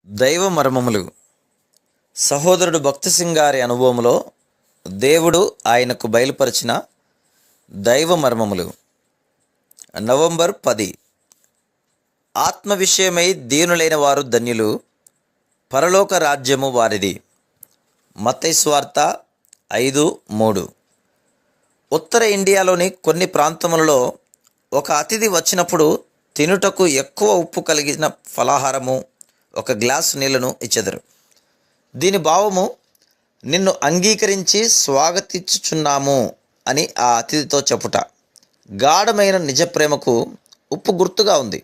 దైవ మర్మములు. సహోదరుడు భక్తి సింగ్ గారి అనుభవంలో దేవుడు ఆయనకు బయలుపరిచిన దైవ మర్మములు. నవంబర్ 10. ఆత్మ విషయమై దీనులైన వారు ధన్యులు, పరలోక రాజ్యము వారిది. మత్తయి సువార్త 5:3. ఉత్తర ఇండియాలోని కొన్ని ప్రాంతములలో ఒక అతిథి వచ్చినప్పుడు తినుటకు ఎక్కువ ఉప్పు కలిగిన ఫలాహారము, ఒక గ్లాసు నీళ్లను ఇచ్చెదరు. దీని భావము, నిన్ను అంగీకరించి స్వాగతించుచున్నాము అని ఆ అతిథితో చెప్పుట. గాఢమైన నిజ ప్రేమకు ఉప్పు గుర్తుగా ఉంది.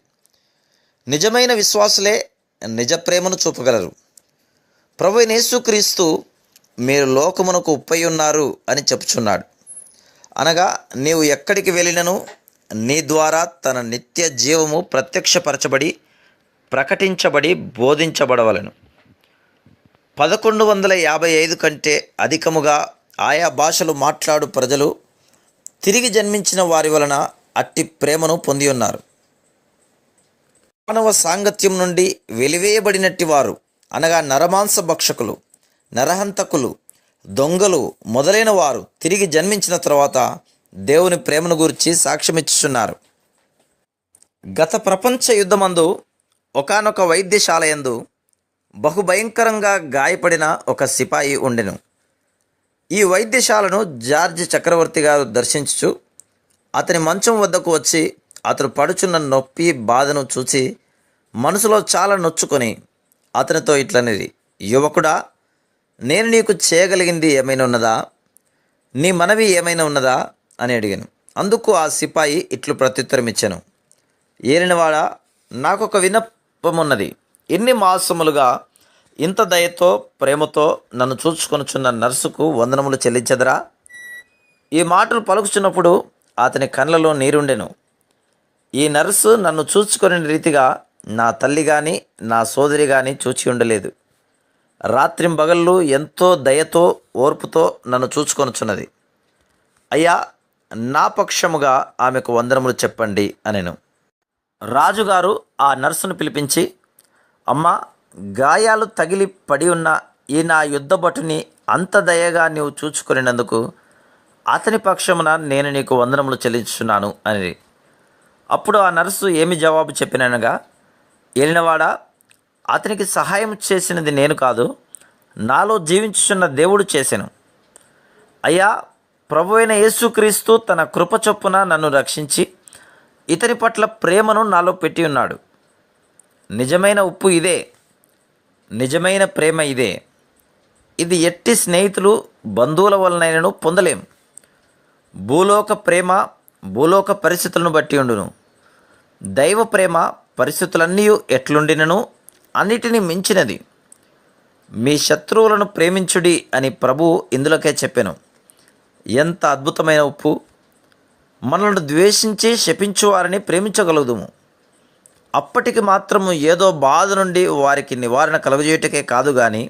నిజమైన విశ్వాసులే నిజ ప్రేమను చూపగలరు. ప్రభువైన యేసుక్రీస్తు మీరు లోకమునకు ఉప్పై ఉన్నారు అని చెప్పుచున్నాడు. అనగా నీవు ఎక్కడికి వెళ్ళినను నీ ద్వారా తన నిత్య జీవము ప్రత్యక్షపరచబడి, ప్రకటించబడి, బోధించబడవలను. 1155 కంటే అధికముగా ఆయా భాషలు మాట్లాడు ప్రజలు తిరిగి జన్మించిన వారి వలన అట్టి ప్రేమను పొంది ఉన్నారు. మానవ సాంగత్యం నుండి వెలివేయబడినట్టి వారు, అనగా నరమాంస భక్షకులు, నరహంతకులు, దొంగలు మొదలైన వారు తిరిగి జన్మించిన తర్వాత దేవుని ప్రేమను గురించి సాక్ష్యమిచ్చుచున్నారు. గత ప్రపంచ యుద్ధమందు ఒకానొక వైద్యశాలయందు బహుభయంకరంగా గాయపడిన ఒక సిపాయి ఉండెను. ఈ వైద్యశాలను జార్జ్ చక్రవర్తి గారు దర్శించుచు అతని మంచం వద్దకు వచ్చి అతడు పడుచున్న నొప్పి బాధను చూసి మనసులో చాలా నొచ్చుకొని అతనితో ఇట్లనేది, యువకుడా, నేను నీకు చేయగలిగింది ఏమైనా ఉన్నదా? నీ మనవి ఏమైనా ఉన్నదా అని అడిగాను. అందుకు ఆ సిపాయి ఇట్లు ప్రత్యుత్తరం ఇచ్చాను, ఏలినవాడా, నాకొక విన్నపమున్నది. ఎన్ని మాసములుగా ఇంత దయతో ప్రేమతో నన్ను చూచుకొనుచున్న నర్సుకు వందనములు చెల్లించదరా? ఈ మాటలు పలుకుచున్నప్పుడు అతని కళ్ళలో నీరుండెను. ఈ నర్సు నన్ను చూచుకొని రీతిగా నా తల్లి కానీ నా సోదరి కానీ చూచి ఉండలేదు. రాత్రింబగళ్ళు ఎంతో దయతో ఓర్పుతో నన్ను చూచుకొనుచున్నది. అయ్యా, నా పక్షముగా ఆమెకు వందనములు చెప్పండి అనెను. రాజుగారు ఆ నర్సును పిలిపించి, అమ్మా, గాయాలు తగిలి పడి ఉన్న ఈ నా యుద్ధభటుని అంత దయగా నీవు చూచుకొనినందుకు అతని పక్షమున నేను నీకు వందనములు చెల్లించుచున్నాను అని. అప్పుడు ఆ నర్సు ఏమి జవాబు చెప్పిననగా, ఏలినవాడా, అతనికి సహాయం చేసినది నేను కాదు, నాలో జీవించుచున్న దేవుడు చేసెను. అయ్యా, ప్రభువైన యేసుక్రీస్తు తన కృప చొప్పున నన్ను రక్షించి ఇతని పట్ల ప్రేమను నాలో పెట్టి ఉన్నాడు. నిజమైన ఉప్పు ఇదే, నిజమైన ప్రేమ ఇదే. ఇది ఎట్టి స్నేహితులు, బంధువుల వలనైనను పొందలేం. భూలోక ప్రేమ భూలోక పరిస్థితులను బట్టి ఉండును. దైవ ప్రేమ పరిస్థితులన్నీ ఎట్లుండినను అన్నిటినీ మించినది. మీ శత్రువులను ప్రేమించుడి అని ప్రభువు ఇందులోకే చెప్పెను. ఎంత అద్భుతమైన ఉప్పు! మనల్ని ద్వేషించి శపించు వారిని ప్రేమించగలుగుదుము. అప్పటికి మాత్రము ఏదో బాధ నుండి వారికి నివారణ కలుగజేయటకే కాదు కానీ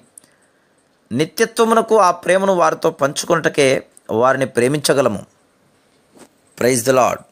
నిత్యత్వమునకు ఆ ప్రేమను వారితో పంచుకొనుటకే వారిని ప్రేమించగలము. Praise the lord.